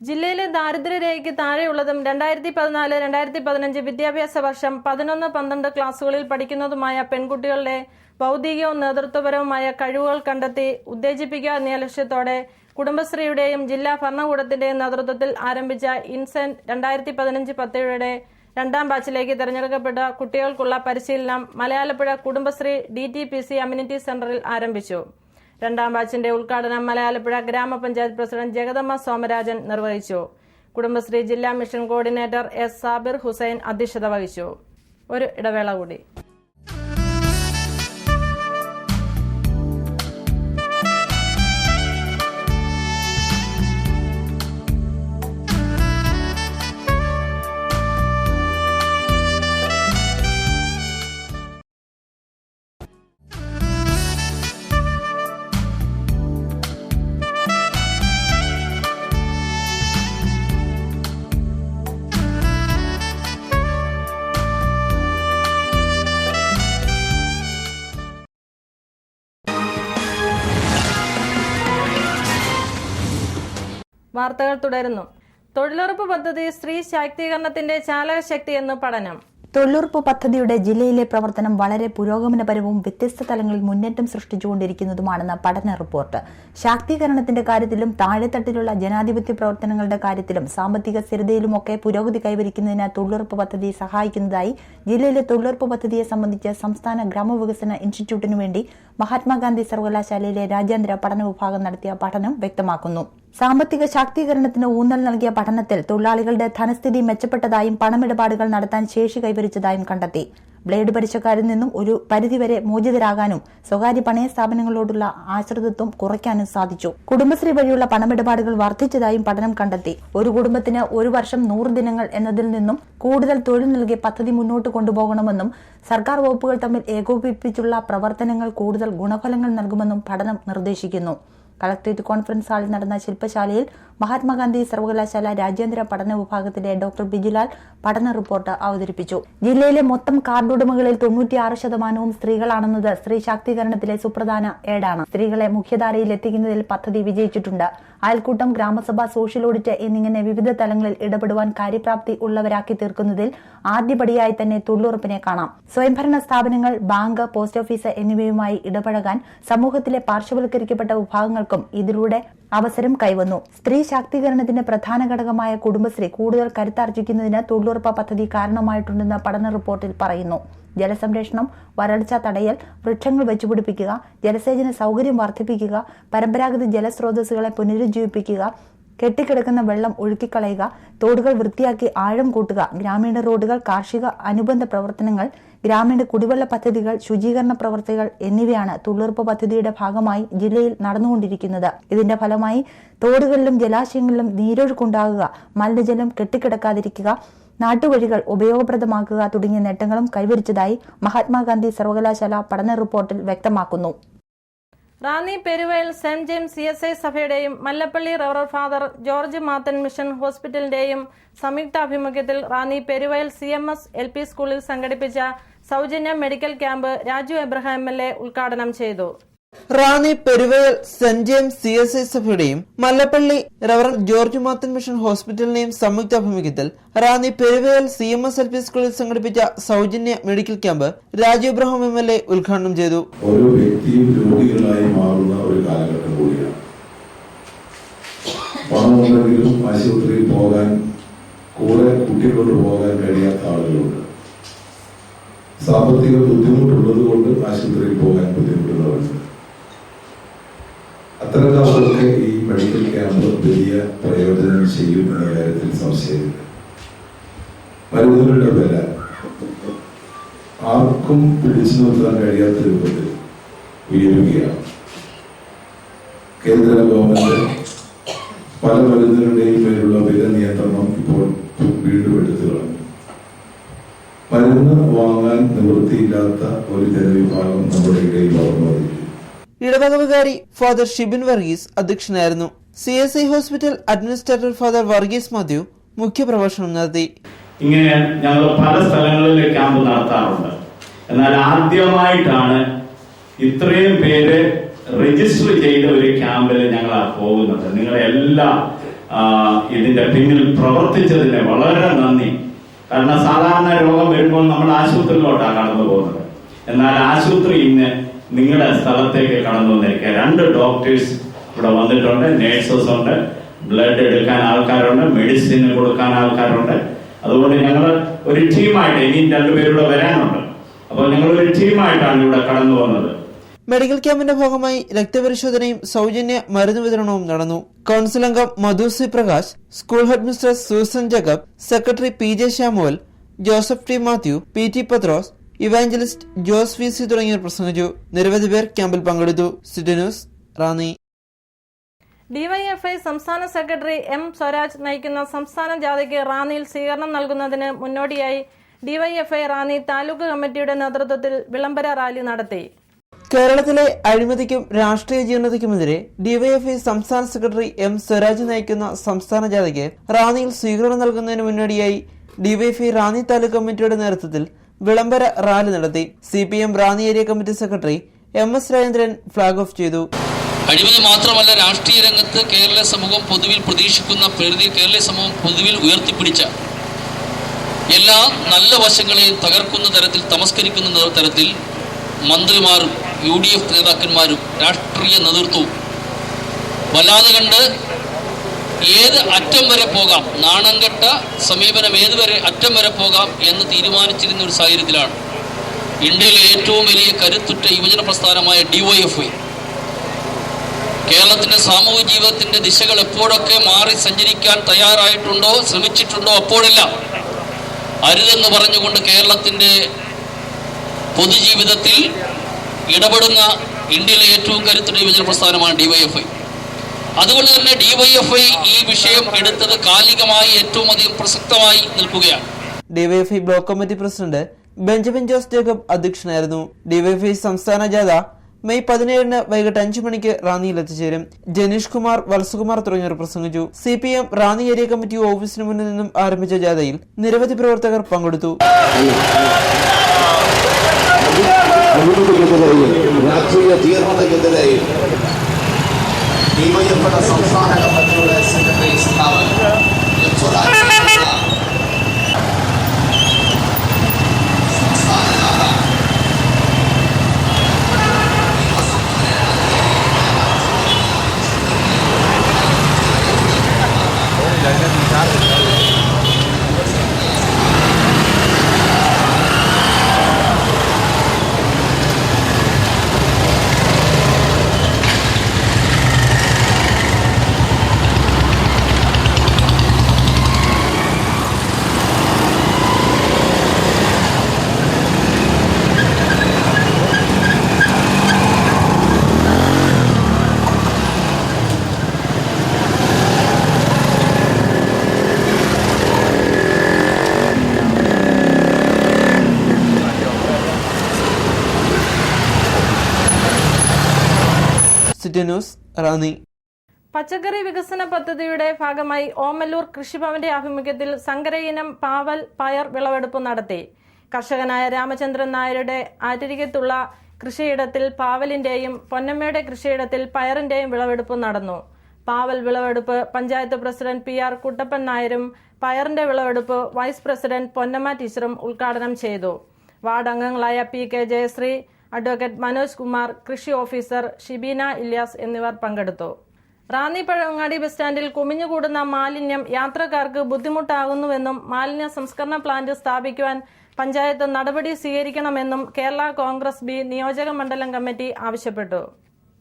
ജില്ലയിലെ ദാരിദ്ര്യരേഖയ്ക്ക് താഴെയുള്ളതും 2014-2015 വിദ്യാഭ്യാസ വർഷം 11-12 ക്ലാസുകളിൽ പഠിക്കുന്നതുമായ പെൺകുട്ടികളുടെ ഭൗതികവും നേതൃത്വപരവുമായ കഴിവുകൾ കണ്ടെത്തി ഉത്തേജിപ്പിക്കുക എന്ന ലക്ഷ്യത്തോടെ കുടുംബശ്രീയുടെയും ജില്ലാ ഭരണകൂടത്തിന്റെയും നേതൃത്വത്തിൽ ആരംഭിച്ച ഇൻസെന്റ് 2015-10 2ാം ബാച്ചിലേക്ക് തെരഞ്ഞെടുക്കപ്പെട്ട കുട്ടികൾക്കുള്ള പരിശീലനം മലയാലപ്പുഴ കുടുംബശ്രീ DTPC അമ്യൂണിറ്റി സെന്ററിൽ ആരംഭിച്ചു. 2ാം ബാച്ചിന്റെ ഉദ്ഘാടനം മലയാലപ്പുഴ ഗ്രാമപഞ്ചായത്ത് പ്രസിഡന്റ് ജഗദമ്മ സോമരാജൻ നിർവഹിച്ചു. കുടുംബശ്രീ ജില്ലാ mission coordinator S Sabir Hussain അധ്യക്ഷത വഹിച്ചു. ഒരു ഇടവേള കൂടി. വാർത്തകൾ തുടരുന്നു. തൊഴിലുറപ്പ് പദ്ധതി സ്ത്രീ ശാക്തീകരണത്തിന്റെ ചാലകശക്തി എന്ന് പഠനം. തൊഴിലുറപ്പ് പദ്ധതിയുടെ ജില്ലയിലെ പ്രവർത്തനം വളരെ പുരോഗമനപരവും വ്യത്യസ്ത തലങ്ങളിൽ മുന്നേറ്റം സൃഷ്ടിച്ചുകൊണ്ടിരിക്കുന്നതുമാണെന്ന് പഠന റിപ്പോർട്ട്. ശാക്തീകരണത്തിന്റെ കാര്യത്തിലും താഴെത്തട്ടിലുള്ള ജനാധിപത്യ പ്രവർത്തനങ്ങളുടെ കാര്യത്തിലും സാമ്പത്തിക സ്ഥിരതയിലുമൊക്കെ പുരോഗതി കൈവരിക്കുന്നതിന് തൊഴിലുറപ്പ് പദ്ധതി സഹായിക്കുന്നതായി ജില്ലയിലെ തൊഴിലുറപ്പ് പദ്ധതിയെ സംബന്ധിച്ച് സംസ്ഥാന ഗ്രാമവികസന ഇൻസ്റ്റിറ്റ്യൂട്ടിനു വേണ്ടി മഹാത്മാഗാന്ധി സർവകലാശാലയിലെ രാജ്യാന്തര പഠന വിഭാഗം നടത്തിയ പഠനം വ്യക്തമാക്കുന്നു. സാമ്പത്തിക ശാക്തീകരണത്തിന് ഊന്നൽ നൽകിയ പഠനത്തിൽ തൊഴിലാളികളുടെ ധനസ്ഥിതി മെച്ചപ്പെട്ടതായും പണമിടപാടുകൾ നടത്താൻ ശേഷി കൈവരിച്ചതായും കണ്ടെത്തി. ബ്ലേഡ് പലിശക്കാരിൽ നിന്നും ഒരു പരിധിവരെ മോചിതരാകാനും സ്വകാര്യ പണയ സ്ഥാപനങ്ങളോടുള്ള ആശ്രിതത്വം കുറയ്ക്കാനും സാധിച്ചു. കുടുംബശ്രീ വഴിയുള്ള പണമിടപാടുകൾ വർദ്ധിച്ചതായും പഠനം കണ്ടെത്തി. ഒരു കുടുംബത്തിന് ഒരു വർഷം 100 ദിനങ്ങൾ എന്നതിൽ നിന്നും കൂടുതൽ തൊഴിൽ നൽകി പദ്ധതി മുന്നോട്ട് കൊണ്ടുപോകണമെന്നും സർക്കാർ വകുപ്പുകൾ തമ്മിൽ ഏകോപിപ്പിച്ചുള്ള പ്രവർത്തനങ്ങൾ കൂടുതൽ ഗുണഫലങ്ങൾ നൽകുമെന്നും പഠനം നിർദ്ദേശിക്കുന്നു. കളക്ടറേറ്റ് കോൺഫറൻസ് ഹാളിൽ നടന്ന ശില്പശാലയിൽ മഹാത്മാഗാന്ധി സർവകലാശാല രാജ്യാന്തര പഠന വിഭാഗത്തിലെ ഡോക്ടർ ബിജുലാൽ പഠന റിപ്പോർട്ട് അവതരിപ്പിച്ചു. ജില്ലയിലെ മൊത്തം കാർഡുടമകളിൽ 96% സ്ത്രീകളാണെന്നത് സ്ത്രീ ശാക്തീകരണത്തിലെ സുപ്രധാന ഏടാണ്. സ്ത്രീകളെ മുഖ്യധാരയിൽ എത്തിക്കുന്നതിൽ പദ്ധതി വിജയിച്ചിട്ടുണ്ട്. അയൽക്കൂട്ടം, ഗ്രാമസഭ, സോഷ്യൽ ഓഡിറ്റ് എന്നിങ്ങനെ വിവിധ തലങ്ങളിൽ ഇടപെടുവാൻ കാര്യപ്രാപ്തി ഉള്ളവരാക്കി തീർക്കുന്നതിൽ ആദ്യപടിയായി തന്നെ തൊഴിലുറപ്പിനെ കാണാം. സ്വയംഭരണ സ്ഥാപനങ്ങൾ, ബാങ്ക്, പോസ്റ്റ് ഓഫീസ് എന്നിവയുമായി ഇടപഴകാൻ സമൂഹത്തിലെ പാർശ്വവൽക്കരിക്കപ്പെട്ട വിഭാഗങ്ങൾക്കും ഇതിലൂടെ അവസരം കൈവന്നു. സ്ത്രീ ശാക്തീകരണത്തിന്റെ പ്രധാന ഘടകമായ കുടുംബശ്രീ കൂടുതൽ കരുത്താർജിക്കുന്നതിന് തൊഴിലുറപ്പ് പദ്ധതി കാരണമായിട്ടുണ്ടെന്ന് പഠന റിപ്പോർട്ടിൽ പറയുന്നു. ജലസംരക്ഷണം, വരൾച്ച തടയൽ, വൃക്ഷങ്ങൾ വെച്ചുപിടിപ്പിക്കുക, ജലസേചന സൗകര്യം വർദ്ധിപ്പിക്കുക, പരമ്പരാഗത ജലസ്രോതസ്സുകളെ പുനരുജ്ജീവിപ്പിക്കുക, കെട്ടിക്കിടക്കുന്ന വെള്ളം ഒഴുക്കിക്കളയുക, തോടുകൾ വൃത്തിയാക്കി ആഴം കൂട്ടുക, ഗ്രാമീണ റോഡുകൾ, കാർഷിക അനുബന്ധ പ്രവർത്തനങ്ങൾ, ഗ്രാമീണ കുടിവെള്ള പദ്ധതികൾ, ശുചീകരണ പ്രവർത്തികൾ എന്നിവയാണ് തൊഴിലുറപ്പ് പദ്ധതിയുടെ ഭാഗമായി ജില്ലയിൽ നടന്നുകൊണ്ടിരിക്കുന്നത്. ഇതിന്റെ ഫലമായി തോടുകളിലും ജലാശയങ്ങളിലും നീരൊഴുക്കുണ്ടാകുക, മലിനജലം കെട്ടിക്കിടക്കാതിരിക്കുക, നാട്ടുവഴികൾ ഉപയോഗപ്രദമാക്കുക തുടങ്ങിയ നേട്ടങ്ങളും കൈവരിച്ചതായി മഹാത്മാഗാന്ധി സർവകലാശാല പഠന റിപ്പോർട്ടിൽ വ്യക്തമാക്കുന്നു. Ranni Peruvayal Saint James CSI സഭയുടെയും മല്ലപ്പള്ളി റവറർ ഫാദർ ജോർജ് മാത്തൻ മിഷൻ ഹോസ്പിറ്റലിന്റെയും സംയുക്താഭിമുഖ്യത്തിൽ റാന്നി പെരുവയൽ CMS LP സ്കൂളിൽ സംഘടിപ്പിച്ച സൗജന്യ medical camp Raju Abraham MLA ഉദ്ഘാടനം ചെയ്തു. Ranni Peruvayal Saint James CSI സഭയുടെയും Mallappally Reverend George Mathan mission ഹോസ്പിറ്റലിന്റെയും സംയുക്താഭിമുഖ്യത്തിൽ റാന്നി പെരുവയൽ CMS LP സ്കൂളിൽ സംഘടിപ്പിച്ച സൗജന്യ medical camp Raju Abraham MLA ഉദ്ഘാടനം ചെയ്തു. ഓരോ വ്യക്തിയും രോഗികളായി മാറുന്ന ഒരു കാലഘട്ടം കൂടിയാണ്. പണമുണ്ടെങ്കിലും ആശുപത്രിയിൽ പോകാൻ, കൂടെ കുട്ടികളോട് പോകാൻ കഴിയാത്ത ആളുകളുണ്ട്. സാമ്പത്തിക ബുദ്ധിമുട്ടുള്ളത് കൊണ്ട് ആശുപത്രിയിൽ പോകാൻ ബുദ്ധിമുട്ടുള്ളവരുണ്ട്. അത്തരക്കാർക്ക് ഈ മെഡിക്കൽ ക്യാമ്പ് വലിയ പ്രയോജനം ചെയ്യും എന്ന കാര്യത്തിൽ സംശയമില്ല. മരുന്നുകളുടെ വില ആർക്കും പിടിച്ചു നിർത്താൻ കഴിയാത്ത രൂപത്തിൽ ഉയരുകയാണ്. കേന്ദ്ര ഗവൺമെന്റ് പല മരുന്നുകളുടെയും മേലുള്ള വില നിയന്ത്രണം ഇപ്പോൾ വീണ്ടും എടുത്തു കളഞ്ഞു. മരുന്ന് വാങ്ങാൻ നിവൃത്തിയില്ലാത്ത ഒരു ജനവിഭാഗം നമ്മുടെ ഇടയിൽ വളർന്നു വന്നിരിക്കുന്നു. ഇടവക വികാരി ഫാദർ ഷിബിൻ വർഗീസ് അധ്യക്ഷനായിരുന്നു. CSI hospital administrator father Varghese Mathew മുഖ്യപ്രഭാഷണം നടത്തി. ഇങ്ങനെ ഞങ്ങൾ പല സ്ഥലങ്ങളിൽ ക്യാമ്പ് നടത്താറുണ്ട്. എന്നാൽ ആദ്യമായിട്ടാണ് ഇത്രയും പേര് രജിസ്റ്റർ ചെയ്ത ഒരു ക്യാമ്പിൽ ഞങ്ങൾ പോകുന്നത്. നിങ്ങളെല്ലാം ഇതിന്റെ പിന്നിൽ പ്രവർത്തിച്ചതിന് വളരെ നന്ദി. കാരണം സാധാരണ രോഗം വരുമ്പോൾ നമ്മൾ ആശുപത്രിയിലോട്ടാണ് കടന്നു പോകുന്നത്. എന്നാൽ ആശുപത്രി ഇന്ന് നിങ്ങളുടെ സ്ഥലത്തേക്ക് കടന്നു വന്നിരിക്കുക. 2 ഡോക്ടേഴ്സ് ഇവിടെ വന്നിട്ടുണ്ട്, നേഴ്സസ് ഉണ്ട്, ബ്ലഡ് എടുക്കാൻ ആൾക്കാരുണ്ട്, മെഡിസിൻ കൊടുക്കാൻ ആൾക്കാരുണ്ട്. അതുകൊണ്ട് ഞങ്ങൾ ഒരു ടീമായിട്ട്, ഇനിയും 2 പേരുടെ വരാനുണ്ട്. അപ്പോൾ ഞങ്ങൾ ഒരു ടീമായിട്ടാണ് ഇവിടെ കടന്നു വന്നത്. മെഡിക്കൽ ക്യാമ്പിന്റെ ഭാഗമായി രക്തപരിശോധനയും സൗജന്യ മരുന്ന് വിതരണവും നടന്നു. കൌൺസിൽ അംഗം Madhu C Prakash, school head mistress Susan Jacob, secretary PJ Samuel, Joseph T Matthew, PT Pathrose, evangelist Jose VC തുടങ്ങിയവർ പ്രസംഗിച്ചു. നിരവധി പേർ ക്യാമ്പിൽ പങ്കെടുത്തു. City news, Ranni. DYFI സംസ്ഥാന സെക്രട്ടറി M സ്വരാജ് നയിക്കുന്ന സംസ്ഥാന ജാഥയ്ക്ക് റാന്നിയിൽ സ്വീകരണം നൽകുന്നതിന് മുന്നോടിയായി DYFI റാന്നി താലൂക്ക് കമ്മിറ്റിയുടെ നേതൃത്വത്തിൽ വിളംബര റാലി നടത്തി. കേരളത്തിലെ അഴിമതിക്കും രാഷ്ട്രീയ ജീർണതയ്ക്കുമെതിരെ DYFI സംസ്ഥാന സെക്രട്ടറി M സ്വരാജ് നയിക്കുന്ന സംസ്ഥാന ജാഥയ്ക്ക് റാന്നിയിൽ സ്വീകരണം നൽകുന്നതിന് മുന്നോടിയായി DYFI റാന്നി താലൂക്ക് കമ്മിറ്റിയുടെ നേതൃത്വത്തിൽ വിളംബര റാലി നടത്തി. CPM Ranni area committee secretary MS Rajendran flag off ചെയ്തു. അഴിമതി മാത്രമല്ല, രാഷ്ട്രീയ രംഗത്ത് കേരള സമൂഹം പൊതുവിൽ പ്രതീക്ഷിക്കുന്ന കേരളീയ സമൂഹം പൊതുവിൽ ഉയർത്തിപ്പിടിച്ച എല്ലാ നല്ല വശങ്ങളെയും തകർക്കുന്ന തരത്തിൽ, തമസ്കരിക്കുന്ന തരത്തിൽ മന്ത്രിമാരും UDF നേതാക്കന്മാരും രാഷ്ട്രീയ നേതൃത്വവും വല്ലാതെ കണ്ട് ഏത് അറ്റം വരെ പോകാം, നാണംകെട്ട സമീപനം ഏതുവരെ അറ്റം വരെ പോകാം എന്ന് തീരുമാനിച്ചിരുന്ന ഒരു സാഹചര്യത്തിലാണ് ഇന്ത്യയിലെ ഏറ്റവും വലിയ കരുത്തുറ്റ യുവജന പ്രസ്ഥാനമായ DYFI കേരളത്തിന്റെ സാമൂഹിക ജീവിതത്തിന്റെ ദിശകൾ എപ്പോഴൊക്കെ മാറി സഞ്ചരിക്കാൻ തയ്യാറായിട്ടുണ്ടോ, ശ്രമിച്ചിട്ടുണ്ടോ, അപ്പോഴെല്ലാം അരുതെന്ന് പറഞ്ഞുകൊണ്ട് കേരളത്തിന്റെ പൊതുജീവിതത്തിൽ ഇടപെടുന്ന ഇന്ത്യയിലെ ഏറ്റവും കരുത്തുറ്റ യുവജന പ്രസ്ഥാനമാണ് DYFI. അതുകൊണ്ട് തന്നെ DYFI ഈ വിഷയം എടുത്തത് കാലികമായി ഏറ്റവും അധികം പ്രസക്തമായി നിൽക്കുകയാണ്. DYFI block committee president Benjamin Jose Jacob അധ്യക്ഷനായിരുന്നു. DYFI സംസ്ഥാന ജാഥ മെയ് 17 വൈകിട്ട് 5 മണിക്ക് റാന്നിയിൽ എത്തിച്ചേരും. ജനീഷ് കുമാർ, വത്സകുമാർ തുടങ്ങിയവർ പ്രസംഗിച്ചു. CPM റാന്നി ഏരിയ കമ്മിറ്റി ഓഫീസിന് മുന്നിൽ നിന്നും ആരംഭിച്ച ജാഥയിൽ നിരവധി പ്രവർത്തകർ പങ്കെടുത്തു. രാഷ്ട്രീയ തീർന്നതയ്ക്കെതിരെയും DYFI സംസ്ഥാന കമ്മിറ്റിയുടെ സെക്രട്ടറി ന്യൂസ് റാന്നി. പച്ചക്കറി വികസന പദ്ധതിയുടെ ഭാഗമായി ഓമല്ലൂർ കൃഷിഭവന്റെ ആഭിമുഖ്യത്തിൽ സങ്കര ഇനം പാവൽ, പയർ വിളവെടുപ്പ് നടത്തി. കർഷകനായ രാമചന്ദ്രൻ നായരുടെ ആറ്റിരികത്തുള്ള കൃഷിയിടത്തിൽ പാവലിന്റെയും പൊന്നമ്മയുടെ കൃഷിയിടത്തിൽ പയറിന്റെയും വിളവെടുപ്പ് നടന്നു. പാവൽ വിളവെടുപ്പ് പഞ്ചായത്ത് പ്രസിഡന്റ് PR കുട്ടപ്പൻ നായരും പയറിന്റെ വിളവെടുപ്പ് വൈസ് പ്രസിഡന്റ് പൊന്നമ്മ ടീച്ചറും ഉദ്ഘാടനം ചെയ്തു. വാർഡ് അംഗങ്ങളായ PK ജയശ്രീ, അഡ്വക്കേറ്റ് മനോജ് കുമാർ, കൃഷി ഓഫീസർ ഷിബീന ഇല്യാസ് എന്നിവർ പങ്കെടുത്തു. റാന്നി പഴവങ്ങാടി ബസ് സ്റ്റാൻഡിൽ കുമിഞ്ഞുകൂടുന്ന മാലിന്യം യാത്രക്കാർക്ക് ബുദ്ധിമുട്ടാകുന്നുവെന്നും മാലിന്യ സംസ്കരണ പ്ലാന്റ് സ്ഥാപിക്കുവാൻ പഞ്ചായത്ത് നടപടി സ്വീകരിക്കണമെന്നും കേരള കോൺഗ്രസ് ബി നിയോജക മണ്ഡലം കമ്മിറ്റി ആവശ്യപ്പെട്ടു.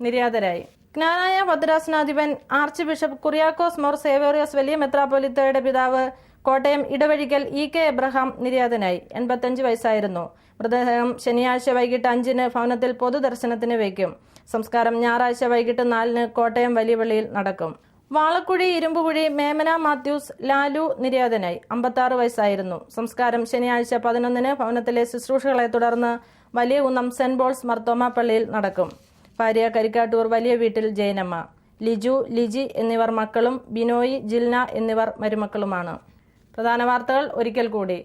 നിര്യാതരായി ജ്ഞാനായ ഭദ്രാസനാധിപൻ ആർച്ച് ബിഷപ്പ് കുറിയാക്കോസ് മോർ സേവേറിയോസ് വലിയ മെത്രാപ്പൊലിത്തയുടെ പിതാവ് കോട്ടയം ഇടവഴിക്കൽ EK എബ്രഹാം നിര്യാതനായി. 85 വയസ്സായിരുന്നു. മൃതദേഹം ശനിയാഴ്ച വൈകിട്ട് 5 ഭവനത്തിൽ പൊതുദർശനത്തിന് വയ്ക്കും. സംസ്കാരം ഞായറാഴ്ച വൈകിട്ട് 4 കോട്ടയം വലിയ പള്ളിയിൽ നടക്കും. വാളക്കുഴി ഇരുമ്പുകുഴി മേമന മാത്യൂസ് ലാലു നിര്യാതനായി. 56 വയസ്സായിരുന്നു. സംസ്കാരം ശനിയാഴ്ച 11 ഭവനത്തിലെ ശുശ്രൂഷകളെ തുടർന്ന് വലിയ കുന്നം സെന്റ് പോൾസ് മർത്തോമ പള്ളിയിൽ നടക്കും. ഭാര്യ കരിക്കാട്ടൂർ വലിയ വീട്ടിൽ ജയനമ്മ. ലിജു, ലിജി എന്നിവർ മക്കളും ബിനോയ്, ജിൽന എന്നിവർ മരുമക്കളുമാണ്. പ്രധാന വാർത്തകൾ ഒരിക്കൽ കൂടി.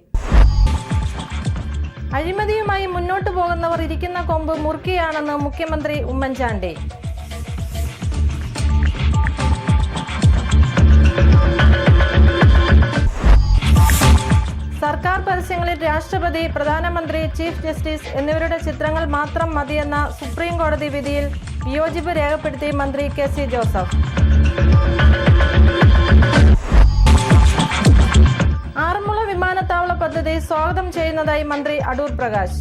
അഴിമതിയുമായി മുന്നോട്ടു പോകുന്നവർ ഇരിക്കുന്ന കൊമ്പ് മുറുക്കിയാണെന്ന് മുഖ്യമന്ത്രി ഉമ്മൻചാണ്ടി. സർക്കാർ പരസ്യങ്ങളിൽ രാഷ്ട്രപതി, പ്രധാനമന്ത്രി, ചീഫ് ജസ്റ്റിസ് എന്നിവരുടെ ചിത്രങ്ങൾ മാത്രം മതിയെന്ന സുപ്രീം കോടതി വിധിയിൽ വിയോജിപ്പ് രേഖപ്പെടുത്തി മന്ത്രി KC ജോസഫ്. ആറന്മുള വിമാനത്താവള പദ്ധതി സ്വാഗതം ചെയ്യുന്നതായി മന്ത്രി അടൂർ പ്രകാശ്.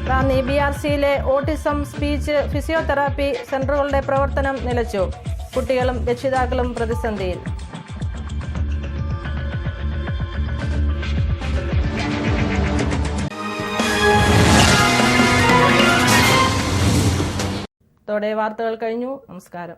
റാന്നി BRCയിലെ ഓട്ടിസം, സ്പീച്ച്, ഫിസിയോതെറാപ്പി സെന്ററുകളുടെ പ്രവർത്തനം നിലച്ചു. കുട്ടികളും രക്ഷിതാക്കളും പ്രതിസന്ധിയിൽ. ോടെ വാർത്തകൾ കഴിഞ്ഞു. നമസ്കാരം.